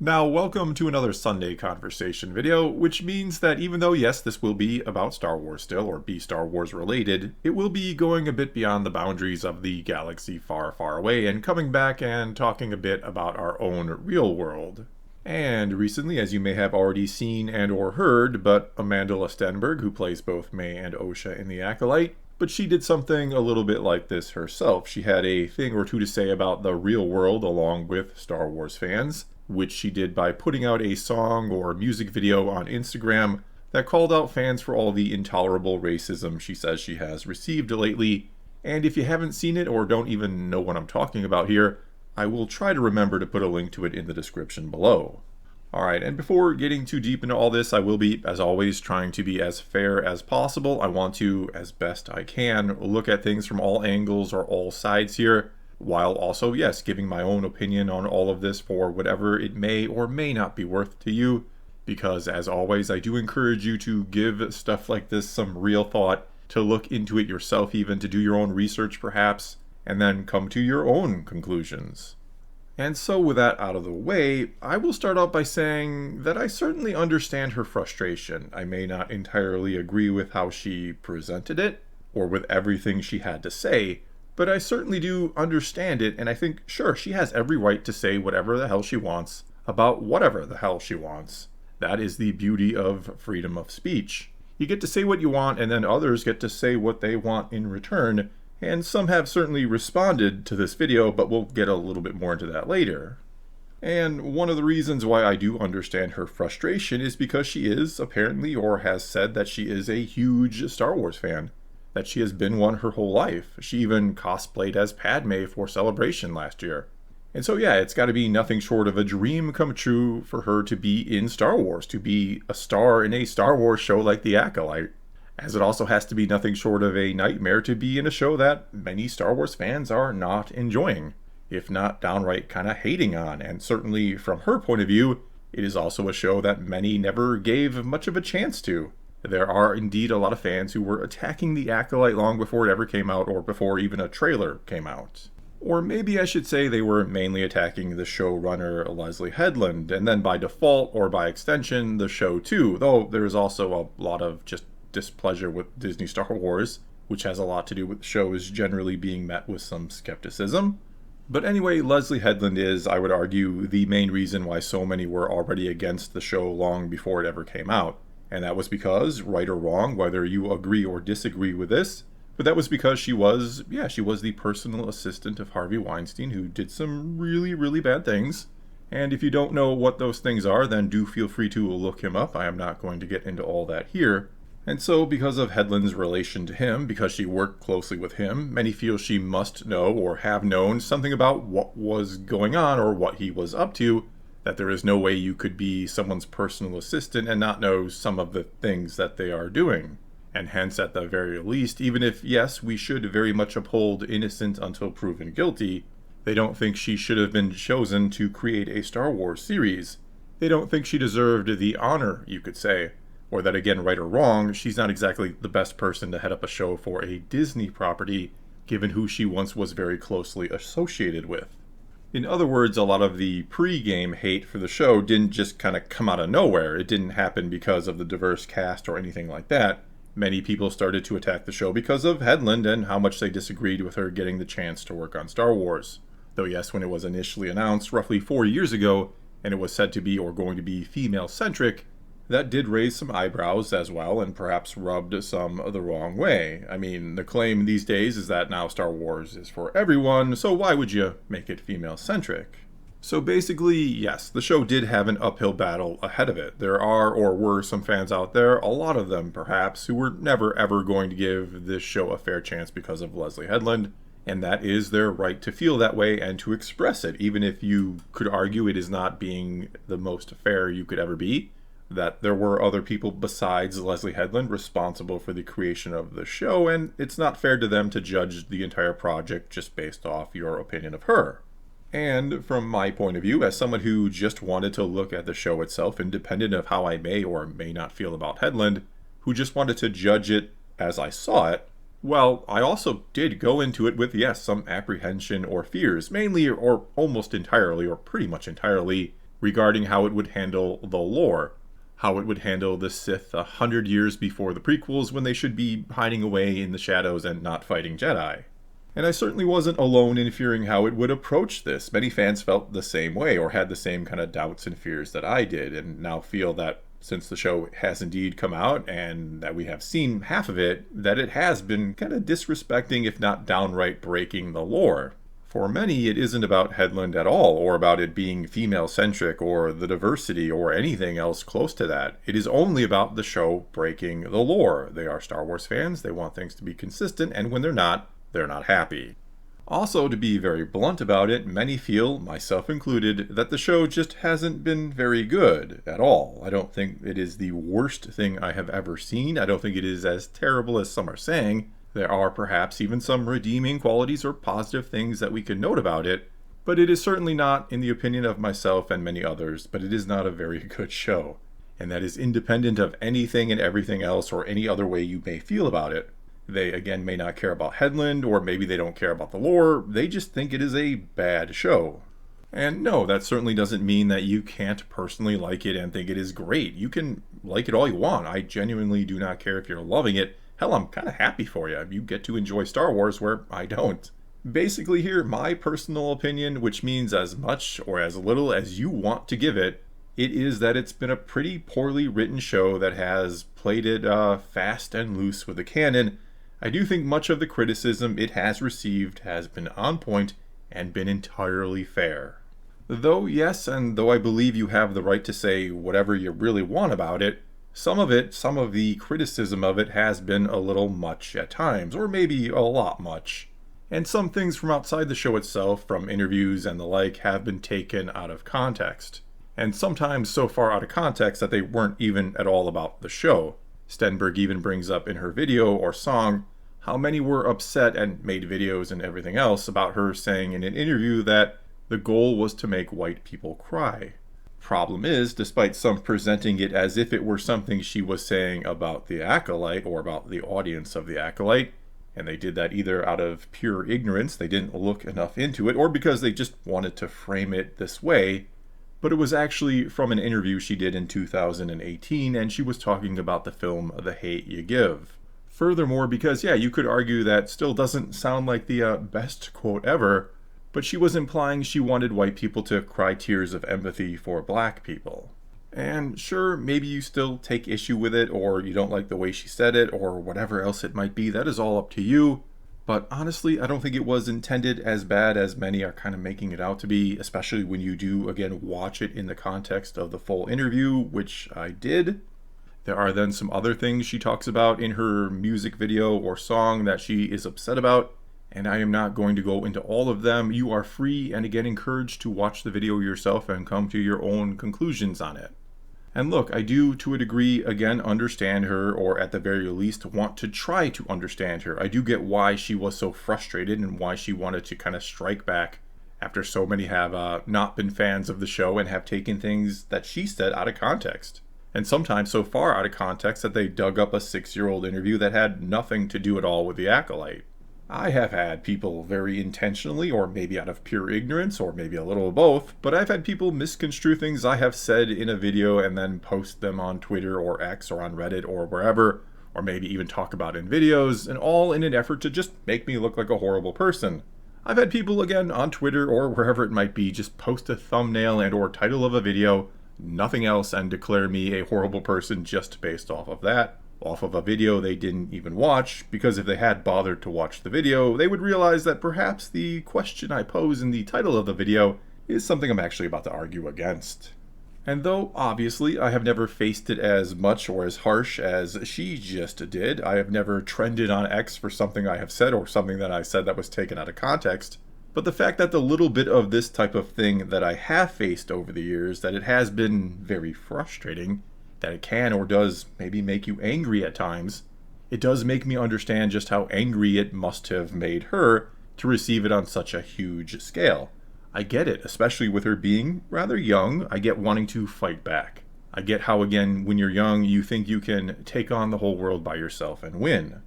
Now, welcome to another Sunday conversation video, which means that even though, yes, this will be about Star Wars still, or be Star Wars related, it will be going a bit beyond the boundaries of the galaxy far, far away and coming back and talking a bit about our own real world. And recently, as you may have already seen and or heard, but Amandla Stenberg, who plays both May and Osha in The Acolyte, but she did something a little bit like this herself. She had a thing or two to say about the real world along with Star Wars fans, which she did by putting out a song or music video on Instagram that called out fans for all the intolerable racism she says she has received lately. And if you haven't seen it or don't even know what I'm talking about here, I will try to remember to put a link to it in the description below. Alright, and before getting too deep into all this, I will be, as always, trying to be as fair as possible. I want to, as best I can, look at things from all angles or all sides here, while also, yes, giving my own opinion on all of this for whatever it may or may not be worth to you, because as always, I do encourage you to give stuff like this some real thought, to look into it yourself even, to do your own research perhaps, and then come to your own conclusions. And so with that out of the way, I will start out by saying that I certainly understand her frustration. I may not entirely agree with how she presented it, or with everything she had to say, but I certainly do understand it, and I think, sure, she has every right to say whatever the hell she wants, about whatever the hell she wants. That is the beauty of freedom of speech. You get to say what you want, and then others get to say what they want in return, and some have certainly responded to this video, but we'll get a little bit more into that later. And one of the reasons why I do understand her frustration is because she is, apparently, or has said that she is a huge Star Wars fan. That she has been one her whole life. She even cosplayed as Padme for Celebration last year. And so yeah, it's got to be nothing short of a dream come true for her to be in Star Wars, to be a star in a Star Wars show like The Acolyte. As it also has to be nothing short of a nightmare to be in a show that many Star Wars fans are not enjoying, if not downright kind of hating on, and certainly from her point of view, it is also a show that many never gave much of a chance to. There are indeed a lot of fans who were attacking The Acolyte long before it ever came out, or before even a trailer came out. Or maybe I should say they were mainly attacking the showrunner Leslie Headland, and then by default, or by extension, the show too, though there is also a lot of just displeasure with Disney Star Wars, which has a lot to do with the shows generally being met with some skepticism. But anyway, Leslie Headland is, I would argue, the main reason why so many were already against the show long before it ever came out. And that was because, right or wrong, whether you agree or disagree with this, but that was because she was the personal assistant of Harvey Weinstein, who did some really, really bad things. And if you don't know what those things are, then do feel free to look him up. I am not going to get into all that here. And so, because of Headland's relation to him, because she worked closely with him, many feel she must know or have known something about what was going on or what he was up to, that there is no way you could be someone's personal assistant and not know some of the things that they are doing. And hence, at the very least, even if, yes, we should very much uphold innocent until proven guilty, they don't think she should have been chosen to create a Star Wars series. They don't think she deserved the honor, you could say. Or that, again, right or wrong, she's not exactly the best person to head up a show for a Disney property, given who she once was very closely associated with. In other words, a lot of the pre-game hate for the show didn't just kind of come out of nowhere. It didn't happen because of the diverse cast or anything like that. Many people started to attack the show because of Headland and how much they disagreed with her getting the chance to work on Star Wars. Though yes, when it was initially announced roughly 4 years ago, and it was said to be or going to be female-centric, that did raise some eyebrows as well, and perhaps rubbed some the wrong way. I mean, the claim these days is that now Star Wars is for everyone, so why would you make it female-centric? So basically, yes, the show did have an uphill battle ahead of it. There are, or were, some fans out there, a lot of them perhaps, who were never ever going to give this show a fair chance because of Leslie Headland, and that is their right to feel that way and to express it, even if you could argue it is not being the most fair you could ever be. That there were other people besides Leslie Headland responsible for the creation of the show, and it's not fair to them to judge the entire project just based off your opinion of her. And from my point of view, as someone who just wanted to look at the show itself, independent of how I may or may not feel about Headland, who just wanted to judge it as I saw it, well, I also did go into it with, yes, some apprehension or fears, mainly or almost entirely or pretty much entirely regarding how it would handle the lore, how it would handle the Sith 100 years before the prequels when they should be hiding away in the shadows and not fighting Jedi. And I certainly wasn't alone in fearing how it would approach this. Many fans felt the same way or had the same kind of doubts and fears that I did, and now feel that since the show has indeed come out and that we have seen half of it, that it has been kind of disrespecting, if not downright breaking the lore. For many, it isn't about Headland at all, or about it being female-centric, or the diversity, or anything else close to that. It is only about the show breaking the lore. They are Star Wars fans, they want things to be consistent, and when they're not happy. Also, to be very blunt about it, many feel, myself included, that the show just hasn't been very good at all. I don't think it is the worst thing I have ever seen. I don't think it is as terrible as some are saying. There are perhaps even some redeeming qualities or positive things that we could note about it, but it is certainly not, in the opinion of myself and many others, but it is not a very good show. And that is independent of anything and everything else or any other way you may feel about it. They, again, may not care about Headland, or maybe they don't care about the lore. They just think it is a bad show. And no, that certainly doesn't mean that you can't personally like it and think it is great. You can like it all you want. I genuinely do not care if you're loving it. Hell, I'm kind of happy for you. You get to enjoy Star Wars where I don't. Basically here, my personal opinion, which means as much or as little as you want to give it, it is that it's been a pretty poorly written show that has played it fast and loose with the canon. I do think much of the criticism it has received has been on point and been entirely fair. Though yes, and though I believe you have the right to say whatever you really want about it, some of the criticism of it has been a little much at times, or maybe a lot much. And some things from outside the show itself, from interviews and the like, have been taken out of context. And sometimes so far out of context that they weren't even at all about the show. Stenberg even brings up in her video or song how many were upset and made videos and everything else about her saying in an interview that the goal was to make white people cry. Problem is, despite some presenting it as if it were something she was saying about the Acolyte or about the audience of the Acolyte, and they did that either out of pure ignorance, they didn't look enough into it, or because they just wanted to frame it this way, but it was actually from an interview she did in 2018, and she was talking about the film The Hate You Give. Furthermore, because you could argue that still doesn't sound like the best quote ever, but she was implying she wanted white people to cry tears of empathy for black people. And sure, maybe you still take issue with it, or you don't like the way she said it, or whatever else it might be, that is all up to you. But honestly, I don't think it was intended as bad as many are kind of making it out to be, especially when you do, again, watch it in the context of the full interview, which I did. There are then some other things she talks about in her music video or song that she is upset about, and I am not going to go into all of them. You are free and again encouraged to watch the video yourself and come to your own conclusions on it. And look, I do to a degree again understand her, or at the very least want to try to understand her. I do get why she was so frustrated and why she wanted to kind of strike back after so many have not been fans of the show and have taken things that she said out of context. And sometimes so far out of context that they dug up a 6-year-old interview that had nothing to do at all with the Acolyte. I have had people very intentionally, or maybe out of pure ignorance, or maybe a little of both, but I've had people misconstrue things I have said in a video and then post them on Twitter or X or on Reddit or wherever, or maybe even talk about in videos, and all in an effort to just make me look like a horrible person. I've had people, again, on Twitter or wherever it might be, just post a thumbnail and or title of a video, nothing else, and declare me a horrible person just based off of that, off of a video they didn't even watch, because if they had bothered to watch the video, they would realize that perhaps the question I pose in the title of the video is something I'm actually about to argue against. And though, obviously, I have never faced it as much or as harsh as she just did, I have never trended on X for something I have said or something that I said that was taken out of context, but the fact that the little bit of this type of thing that I have faced over the years, that it has been very frustrating, that it can or does maybe make you angry at times, it does make me understand just how angry it must have made her to receive it on such a huge scale. I get it, especially with her being rather young. I get wanting to fight back. I get how, again, when you're young, you think you can take on the whole world by yourself and win.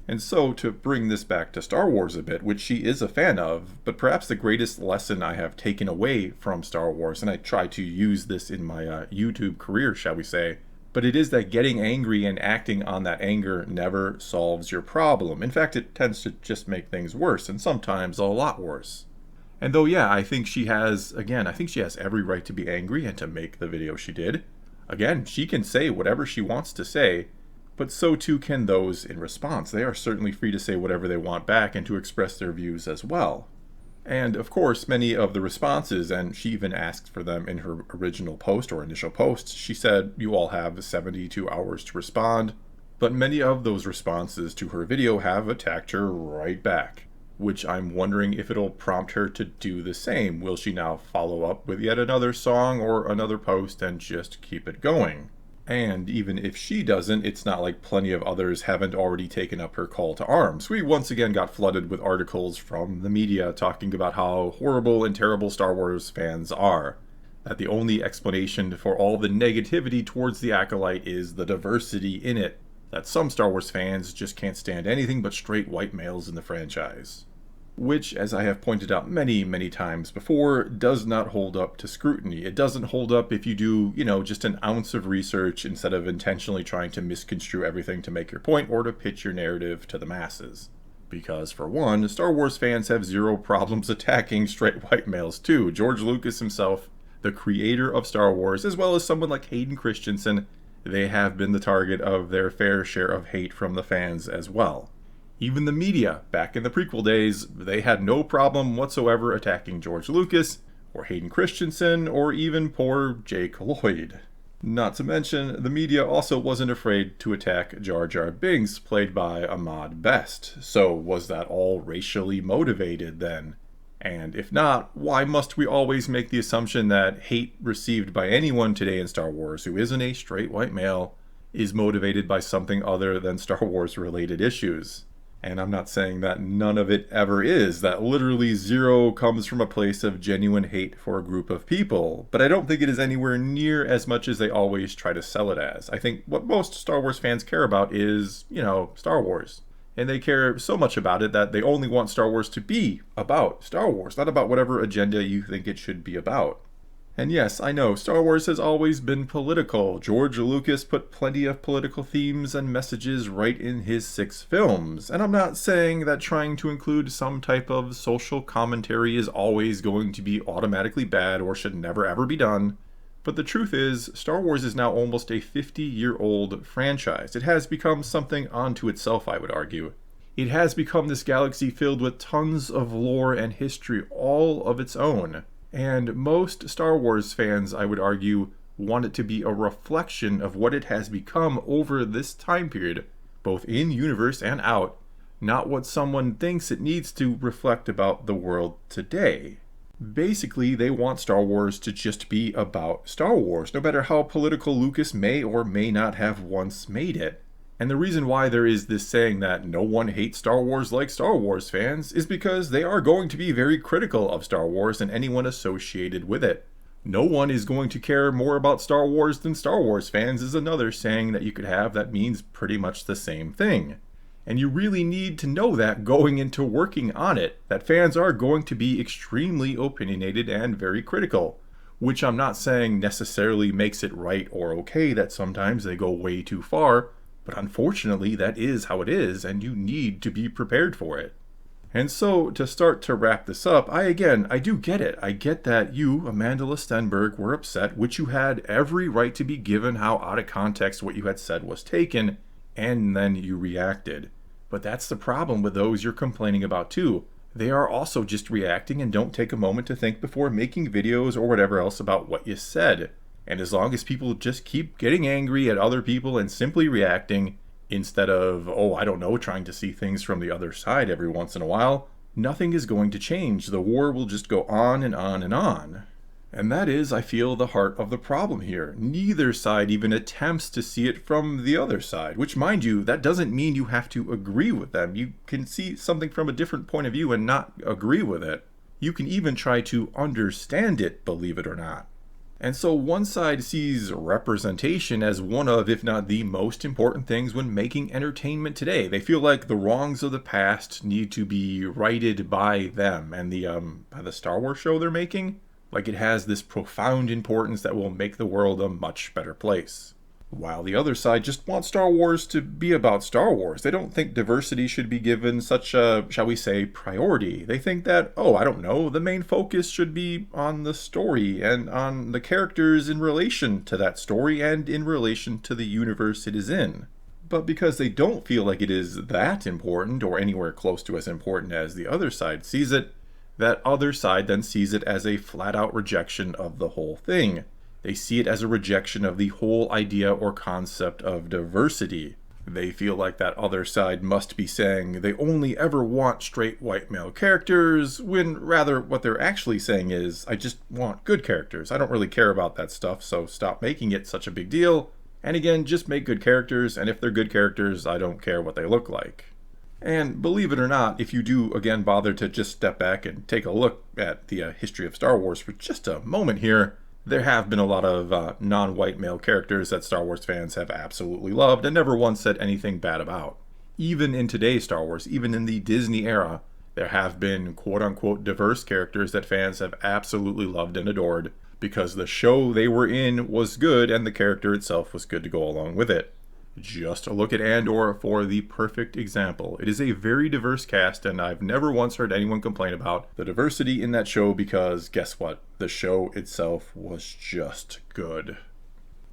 And so, to bring this back to Star Wars a bit, which she is a fan of, but perhaps the greatest lesson I have taken away from Star Wars, and I try to use this in my YouTube career, shall we say, but it is that getting angry and acting on that anger never solves your problem. In fact, it tends to just make things worse, and sometimes a lot worse. And though, yeah, I think she has every right to be angry and to make the video she did. Again, she can say whatever she wants to say, but so too can those in response. They are certainly free to say whatever they want back and to express their views as well. And of course, many of the responses, and she even asked for them in her original post or initial post, she said you all have 72 hours to respond, but many of those responses to her video have attacked her right back, which I'm wondering if it'll prompt her to do the same. Will she now follow up with yet another song or another post and just keep it going? And even if she doesn't, it's not like plenty of others haven't already taken up her call to arms. We once again got flooded with articles from the media talking about how horrible and terrible Star Wars fans are. That the only explanation for all the negativity towards the Acolyte is the diversity in it. That some Star Wars fans just can't stand anything but straight white males in the franchise. Which, as I have pointed out many, many times before, does not hold up to scrutiny. It doesn't hold up if you do, just an ounce of research instead of intentionally trying to misconstrue everything to make your point or to pitch your narrative to the masses. Because, for one, Star Wars fans have zero problems attacking straight white males too. George Lucas himself, the creator of Star Wars, as well as someone like Hayden Christensen, they have been the target of their fair share of hate from the fans as well. Even the media, back in the prequel days, they had no problem whatsoever attacking George Lucas, or Hayden Christensen, or even poor Jake Lloyd. Not to mention, the media also wasn't afraid to attack Jar Jar Binks, played by Ahmad Best. So was that all racially motivated then? And if not, why must we always make the assumption that hate received by anyone today in Star Wars who isn't a straight white male is motivated by something other than Star Wars related issues? And I'm not saying that none of it ever is, that literally zero comes from a place of genuine hate for a group of people, but I don't think it is anywhere near as much as they always try to sell it as. I think what most Star Wars fans care about is, Star Wars. And they care so much about it that they only want Star Wars to be about Star Wars, not about whatever agenda you think it should be about. And yes, I know, Star Wars has always been political. George Lucas put plenty of political themes and messages right in his 6 films. And I'm not saying that trying to include some type of social commentary is always going to be automatically bad or should never ever be done. But the truth is, Star Wars is now almost a 50-year-old franchise. It has become something unto itself, I would argue. It has become this galaxy filled with tons of lore and history all of its own. And most Star Wars fans, I would argue, want it to be a reflection of what it has become over this time period, both in universe and out, not what someone thinks it needs to reflect about the world today. Basically, they want Star Wars to just be about Star Wars, no matter how political Lucas may or may not have once made it. And the reason why there is this saying that no one hates Star Wars like Star Wars fans is because they are going to be very critical of Star Wars and anyone associated with it. No one is going to care more about Star Wars than Star Wars fans is another saying that you could have that means pretty much the same thing. And you really need to know that going into working on it, that fans are going to be extremely opinionated and very critical. Which I'm not saying necessarily makes it right or okay that sometimes they go way too far, but unfortunately, that is how it is, and you need to be prepared for it. And so, to start to wrap this up, I do get it. I get that you, Amandla Stenberg, were upset, which you had every right to be given how out of context what you had said was taken, and then you reacted. But that's the problem with those you're complaining about too. They are also just reacting and don't take a moment to think before making videos or whatever else about what you said. And as long as people just keep getting angry at other people and simply reacting, instead of, trying to see things from the other side every once in a while, nothing is going to change. The war will just go on and on and on. And that is, I feel, the heart of the problem here. Neither side even attempts to see it from the other side, which, mind you, that doesn't mean you have to agree with them. You can see something from a different point of view and not agree with it. You can even try to understand it, believe it or not. And so one side sees representation as one of, if not the most important things when making entertainment today. They feel like the wrongs of the past need to be righted by them and by the Star Wars show they're making. Like it has this profound importance that will make the world a much better place. While the other side just wants Star Wars to be about Star Wars. They don't think diversity should be given such a, shall we say, priority. They think that, oh, I don't know, the main focus should be on the story and on the characters in relation to that story and in relation to the universe it is in. But because they don't feel like it is that important or anywhere close to as important as the other side sees it, that other side then sees it as a flat-out rejection of the whole thing. They see it as a rejection of the whole idea or concept of diversity. They feel like that other side must be saying they only ever want straight white male characters, when rather what they're actually saying is, I just want good characters. I don't really care about that stuff, so stop making it such a big deal. And again, just make good characters, and if they're good characters, I don't care what they look like. And believe it or not, if you do again bother to just step back and take a look at the history of Star Wars for just a moment here, there have been a lot of non-white male characters that Star Wars fans have absolutely loved and never once said anything bad about. Even in today's Star Wars, even in the Disney era, there have been quote-unquote diverse characters that fans have absolutely loved and adored because the show they were in was good and the character itself was good to go along with it. Just a look at Andor for the perfect example. It is a very diverse cast, and I've never once heard anyone complain about the diversity in that show because, guess what? The show itself was just good.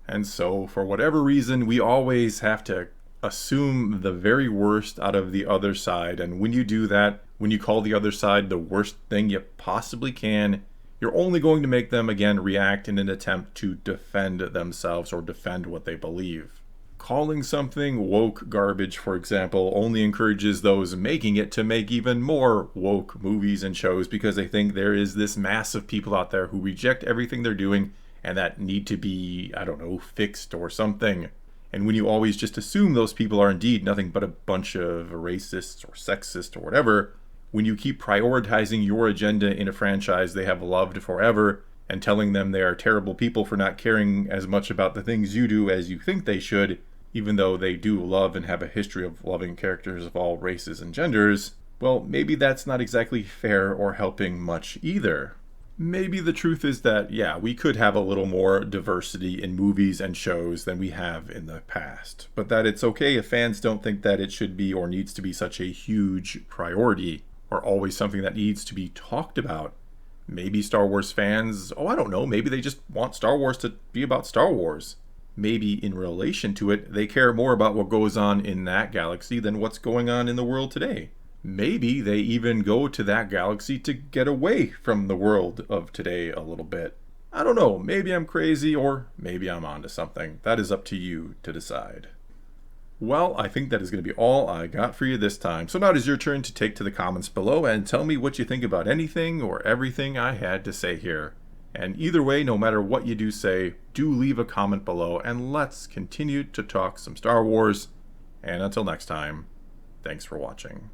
And so, for whatever reason, we always have to assume the very worst out of the other side, and when you do that, when you call the other side the worst thing you possibly can, you're only going to make them, again, react in an attempt to defend themselves or defend what they believe. Calling something woke garbage, for example, only encourages those making it to make even more woke movies and shows because they think there is this mass of people out there who reject everything they're doing and that need to be, I don't know, fixed or something. And when you always just assume those people are indeed nothing but a bunch of racists or sexist or whatever, when you keep prioritizing your agenda in a franchise they have loved forever and telling them they are terrible people for not caring as much about the things you do as you think they should, even though they do love and have a history of loving characters of all races and genders, well, maybe that's not exactly fair or helping much either. Maybe the truth is that, yeah, we could have a little more diversity in movies and shows than we have in the past, but that it's okay if fans don't think that it should be or needs to be such a huge priority, or always something that needs to be talked about. Maybe Star Wars fans, oh, I don't know, maybe they just want Star Wars to be about Star Wars. Maybe in relation to it, they care more about what goes on in that galaxy than what's going on in the world today. Maybe they even go to that galaxy to get away from the world of today a little bit. I don't know, maybe I'm crazy or maybe I'm onto something. That is up to you to decide. Well, I think that is going to be all I got for you this time. So now it is your turn to take to the comments below and tell me what you think about anything or everything I had to say here. And either way, no matter what you do say, do leave a comment below and let's continue to talk some Star Wars. And until next time, thanks for watching.